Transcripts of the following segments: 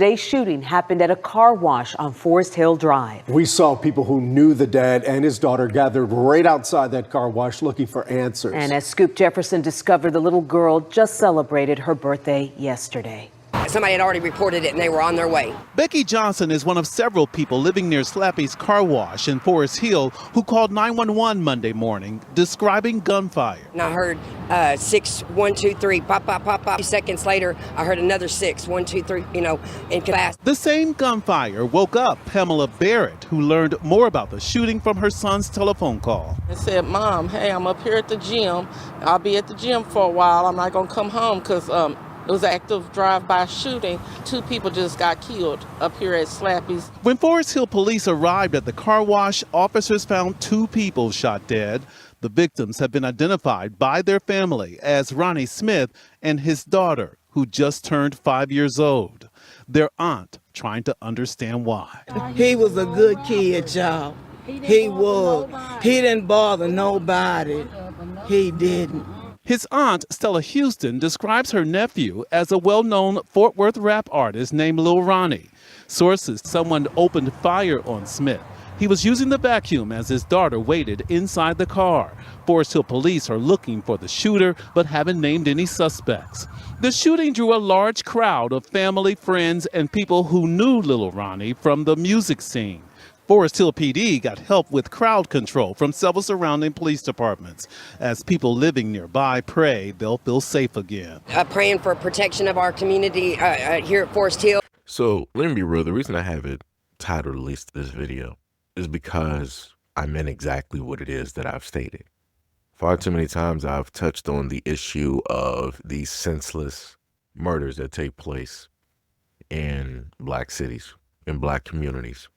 Today's shooting happened at a car wash on Forest Hill Drive. We saw people who knew the dad and his daughter gathered right outside that car wash looking for answers. And as Scoop Jefferson discovered, the little girl just celebrated her birthday yesterday. Somebody had already reported it and they were on their way. Becky Johnson is one of several people living near Slappy's car wash in Forest Hill who called 911 Monday morning describing gunfire. And I heard 6, 1, 2, 3, pop, pop, pop, pop. 2 seconds later, I heard another 6, 1, 2, 3, in class. The same gunfire woke up Pamela Barrett, who learned more about the shooting from her son's telephone call. I said, Mom, hey, I'm up here at the gym. I'll be at the gym for a while. I'm not going to come home because it was an active drive-by shooting. 2 people just got killed up here at Slappy's. When Forest Hill police arrived at the car wash, officers found 2 people shot dead. The victims have been identified by their family as Ronnie Smith and his daughter, who just turned 5 years old. Their aunt trying to understand why. He was a good kid, y'all. He was. He didn't bother nobody. He didn't. His aunt, Stella Houston, describes her nephew as a well-known Fort Worth rap artist named Lil Ronnie. Sources, someone opened fire on Smith. He was using the vacuum as his daughter waited inside the car. Forest Hill police are looking for the shooter, but haven't named any suspects. The shooting drew a large crowd of family, friends, and people who knew Lil Ronnie from the music scene. Forest Hill PD got help with crowd control from several surrounding police departments. As people living nearby pray they'll feel safe again. Praying for protection of our community here at Forest Hill. So let me be real. The reason I have it titled at least this video is because I meant exactly what it is that I've stated. Far too many times I've touched on the issue of these senseless murders that take place in black cities, in black communities.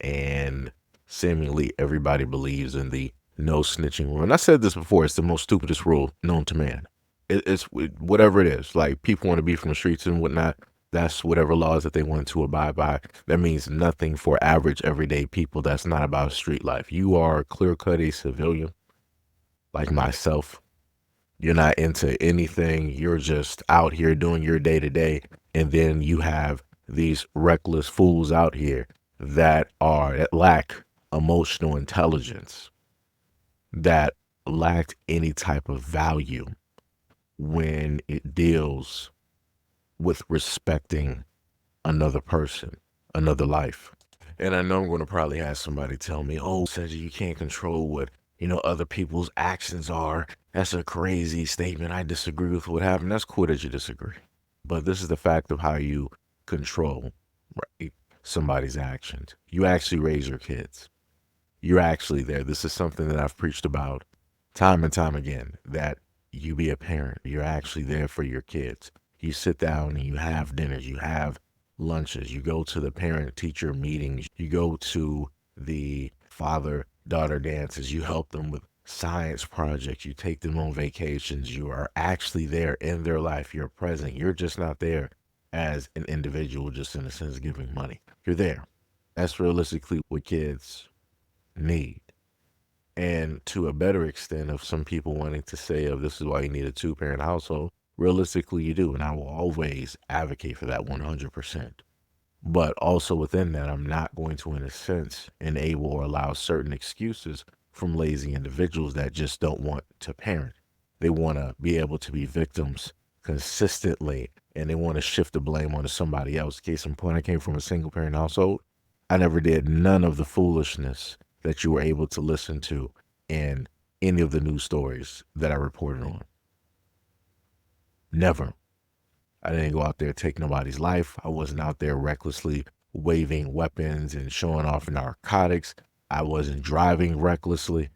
And seemingly everybody believes in the no snitching rule. And I said this before, it's the most stupidest rule known to man. It's whatever it is. Like, people want to be from the streets and whatnot. That's whatever laws that they want to abide by. That means nothing for average, everyday people. That's not about street life. You are clear-cut a civilian, like myself. You're not into anything. You're just out here doing your day-to-day. And then you have these reckless fools out here that lack emotional intelligence, that lacked any type of value when it deals with respecting another person, another life. And I know I'm going to probably have somebody tell me, oh, Seiji, you can't control what, other people's actions are. That's a crazy statement. I disagree with what happened. That's cool that you disagree. But this is the fact of how you control, right, somebody's actions. You actually raise your kids. You're actually there. This is something that I've preached about time and time again, that you be a parent. You're actually there for your kids. You sit down and you have dinners, you have lunches, you go to the parent-teacher meetings, you go to the father-daughter dances, you help them with science projects, you take them on vacations. You are actually there in their life. You're present. You're just not there as an individual, just in a sense giving money. You're there. That's realistically what kids need. And to a better extent of some people wanting to say, oh, this is why you need a 2-parent household, realistically you do. And I will always advocate for that 100%. But also within that, I'm not going to, in a sense, enable or allow certain excuses from lazy individuals that just don't want to parent. They want to be able to be victims consistently, and they want to shift the blame onto somebody else. Case in point, I came from a single parent household. I never did none of the foolishness that you were able to listen to in any of the news stories that I reported on. Never. I didn't go out there take nobody's life. I wasn't out there recklessly waving weapons and showing off narcotics. I wasn't driving recklessly.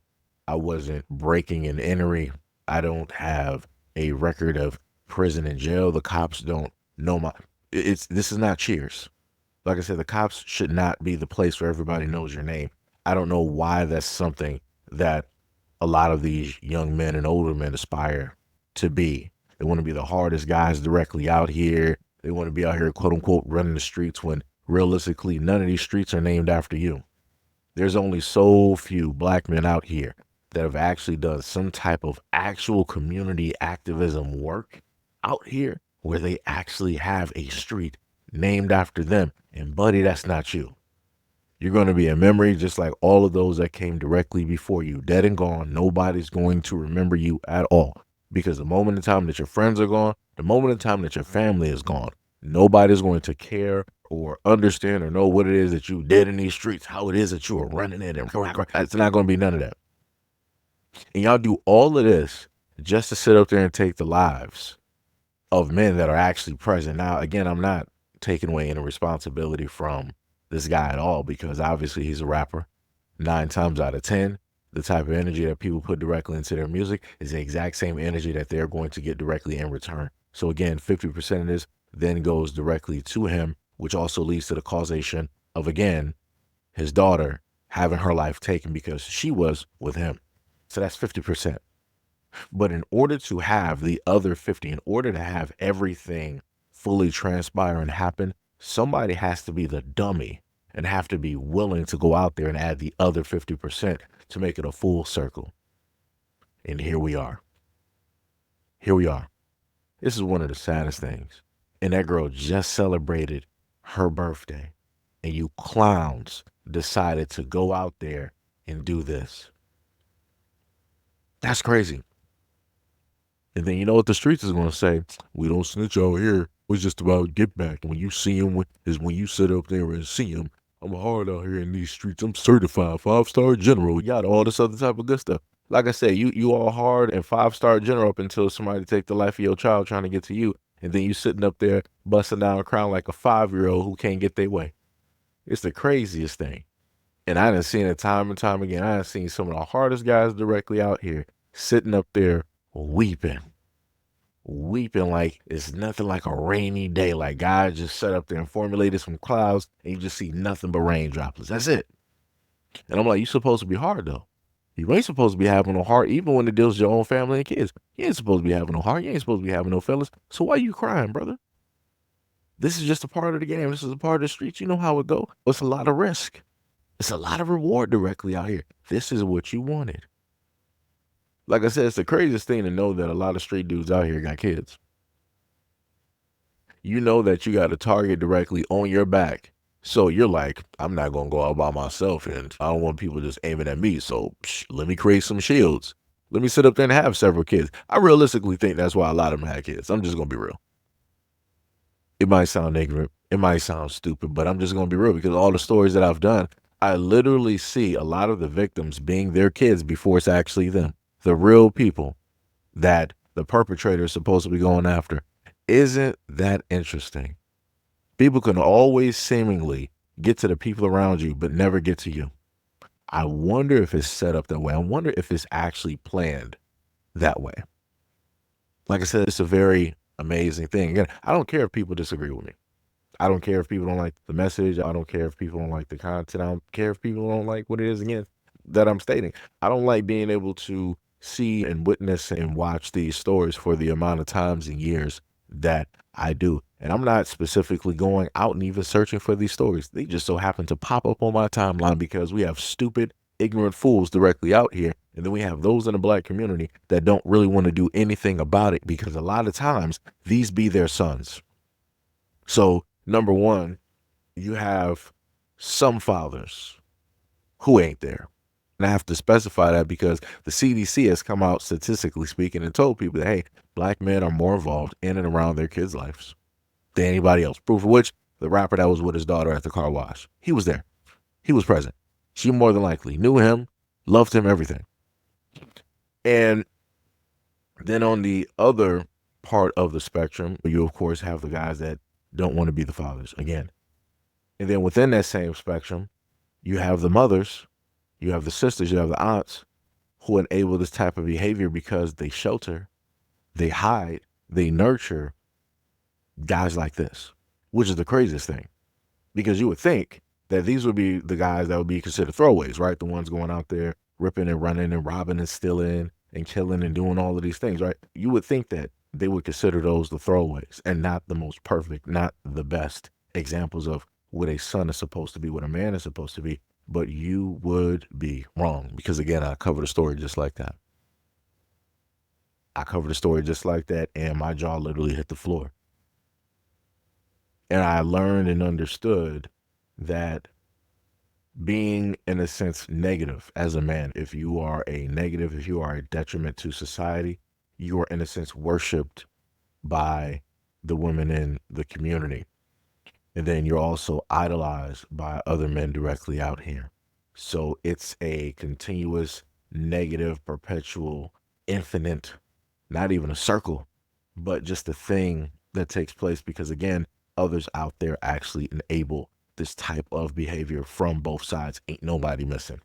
I wasn't breaking and entering. I don't have a record of prison and jail. The cops don't know this is not Cheers. Like I said, the cops should not be the place where everybody knows your name. I don't know why that's something that a lot of these young men and older men aspire to be. They want to be the hardest guys directly out here. They want to be out here, quote unquote, running the streets, when realistically, none of these streets are named after you. There's only so few black men out here that have actually done some type of actual community activism work out here where they actually have a street named after them. And buddy, that's not you. You're going to be a memory just like all of those that came directly before you, dead and gone. Nobody's going to remember you at all, because the moment in time that your friends are gone, the moment in time that your family is gone, nobody's going to care or understand or know what it is that you did in these streets, how it is that you were running it. And it's not going to be none of that. And y'all do all of this just to sit up there and take the lives of men that are actually present. Now, again, I'm not taking away any responsibility from this guy at all, because obviously he's a rapper. 9 times out of 10, the type of energy that people put directly into their music is the exact same energy that they're going to get directly in return. So again, 50% of this then goes directly to him, which also leads to the causation of, again, his daughter having her life taken because she was with him. So that's 50%. But in order to have the other 50, in order to have everything fully transpire and happen, somebody has to be the dummy and have to be willing to go out there and add the other 50% to make it a full circle. And here we are. Here we are. This is one of the saddest things. And that girl just celebrated her birthday, and you clowns decided to go out there and do this. That's crazy. And then you know what the streets is going to say? We don't snitch out here. It's just about get back. When you see him, is when you sit up there and see him. I'm hard out here in these streets. I'm certified 5-star general. You got all this other type of good stuff. Like I said, you all hard and 5-star general up until somebody take the life of your child trying to get to you. And then you sitting up there busting down a crown like a 5-year-old who can't get their way. It's the craziest thing. And I done seen it time and time again. I done seen some of the hardest guys directly out here sitting up there weeping like it's nothing, like a rainy day. Like God just sat up there and formulated some clouds and you just see nothing but rain droplets. That's it. And I'm like, you supposed to be hard though. You ain't supposed to be having no heart, even when it deals with your own family and kids. You ain't supposed to be having no heart. You ain't supposed to be having no feelings. So why you crying, brother? This is just a part of the game. This is a part of the streets. You know how it go. It's a lot of risk. It's a lot of reward directly out here. This is what you wanted. Like I said, it's the craziest thing to know that a lot of street dudes out here got kids. You know that you got a target directly on your back. So you're like, I'm not going to go out by myself, and I don't want people just aiming at me. So let me create some shields. Let me sit up there and have several kids. I realistically think that's why a lot of them had kids. I'm just going to be real. It might sound ignorant. It might sound stupid, but I'm just going to be real, because all the stories that I've done, I literally see a lot of the victims being their kids before it's actually them. The real people that the perpetrator is supposed to be going after. Isn't that interesting? People can always seemingly get to the people around you, but never get to you. I wonder if it's set up that way. I wonder if it's actually planned that way. Like I said, it's a very amazing thing. Again, I don't care if people disagree with me. I don't care if people don't like the message. I don't care if people don't like the content. I don't care if people don't like what it is, again, that I'm stating. I don't like being able to see and witness and watch these stories for the amount of times and years that I do. And I'm not specifically going out and even searching for these stories. They just so happen to pop up on my timeline because we have stupid, ignorant fools directly out here. And then we have those in the black community that don't really want to do anything about it, because a lot of times these be their sons. So number one, you have some fathers who ain't there. And I have to specify that because the CDC has come out, statistically speaking, and told people that, hey, black men are more involved in and around their kids' lives than anybody else. Proof of which, the rapper that was with his daughter at the car wash, he was there. He was present. She more than likely knew him, loved him, everything. And then on the other part of the spectrum, you, of course, have the guys that don't want to be the fathers again. And then within that same spectrum, you have the mothers, you have the sisters, you have the aunts who enable this type of behavior because they shelter, they hide, they nurture guys like this, which is the craziest thing. Because you would think that these would be the guys that would be considered throwaways, right? The ones going out there ripping and running and robbing and stealing and killing and doing all of these things, right? You would think that they would consider those the throwaways and not the most perfect, not the best examples of what a son is supposed to be, what a man is supposed to be. But you would be wrong, because again, I covered a story just like that. I covered a story just like that, and my jaw literally hit the floor. And I learned and understood that being, in a sense, negative as a man, if you are a negative, if you are a detriment to society, you are, in a sense, worshipped by the women in the community. And then you're also idolized by other men directly out here. So it's a continuous, negative, perpetual, infinite, not even a circle, but just a thing that takes place because, again, others out there actually enable this type of behavior from both sides. Ain't nobody missing.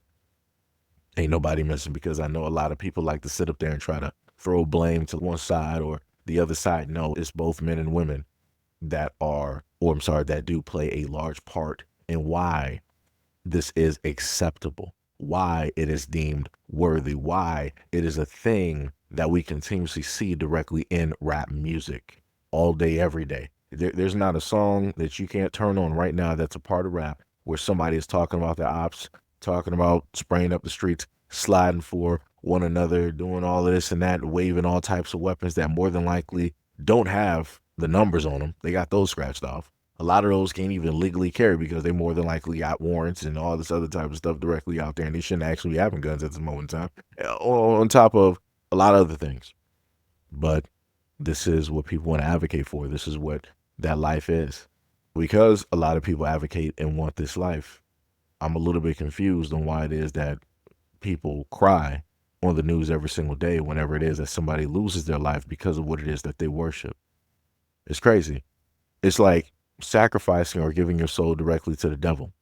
Ain't nobody missing, because I know a lot of people like to sit up there and try to throw blame to one side or the other side. No, it's both men and women that are, or I'm sorry, that do play a large part in why this is acceptable, why it is deemed worthy, why it is a thing that we continuously see directly in rap music all day, every day. There's not a song that you can't turn on right now that's a part of rap where somebody is talking about the ops, talking about spraying up the streets, sliding for one another, doing all of this and that, waving all types of weapons that more than likely don't have the numbers on them. They got those scratched off. A lot of those can't even legally carry because they more than likely got warrants and all this other type of stuff directly out there, and they shouldn't actually be having guns at this moment in time, on top of a lot of other things. But this is what people want to advocate for. This is what that life is. Because a lot of people advocate and want this life, I'm a little bit confused on why it is that people cry on the news every single day whenever it is that somebody loses their life because of what it is that they worship. It's crazy. It's like sacrificing or giving your soul directly to the devil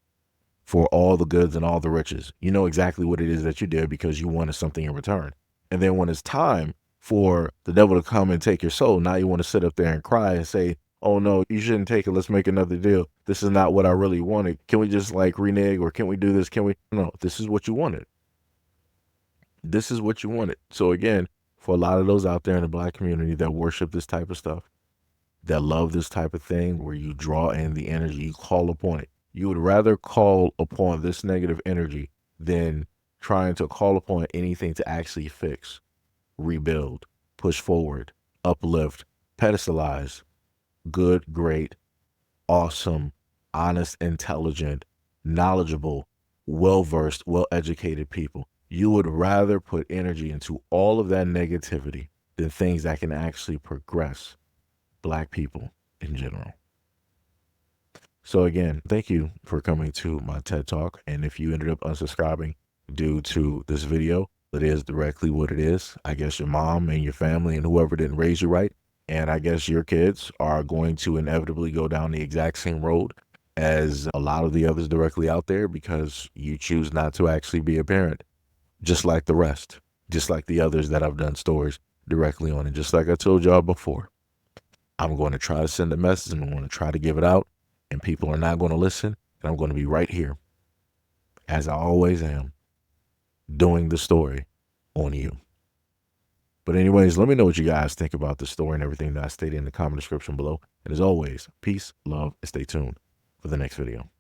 for all the goods and all the riches. You know exactly what it is that you did because you wanted something in return. And then when it's time for the devil to come and take your soul, now you want to sit up there and cry and say, oh no, you shouldn't take it. Let's make another deal. This is not what I really wanted. Can we just like renege, or can we do this? Can we? No, this is what you wanted. This is what you wanted. So again, for a lot of those out there in the Black community that worship this type of stuff, that love this type of thing where you draw in the energy, you call upon it. You would rather call upon this negative energy than trying to call upon anything to actually fix, rebuild, push forward, uplift, pedestalize good, great, awesome, honest, intelligent, knowledgeable, well-versed, well-educated people. You would rather put energy into all of that negativity than things that can actually progress Black people in general. So again, thank you for coming to my TED Talk. And if you ended up unsubscribing due to this video, it is directly what it is. I guess your mom and your family and whoever didn't raise you right, and I guess your kids are going to inevitably go down the exact same road as a lot of the others directly out there because you choose not to actually be a parent, just like the rest, just like the others that I've done stories directly on. And just like I told y'all before, I'm going to try to send a message and I'm going to try to give it out, and people are not going to listen. And I'm going to be right here, as I always am, doing the story on you. But anyways, let me know what you guys think about the story and everything that I stated in the comment description below. And as always, peace, love, and stay tuned for the next video.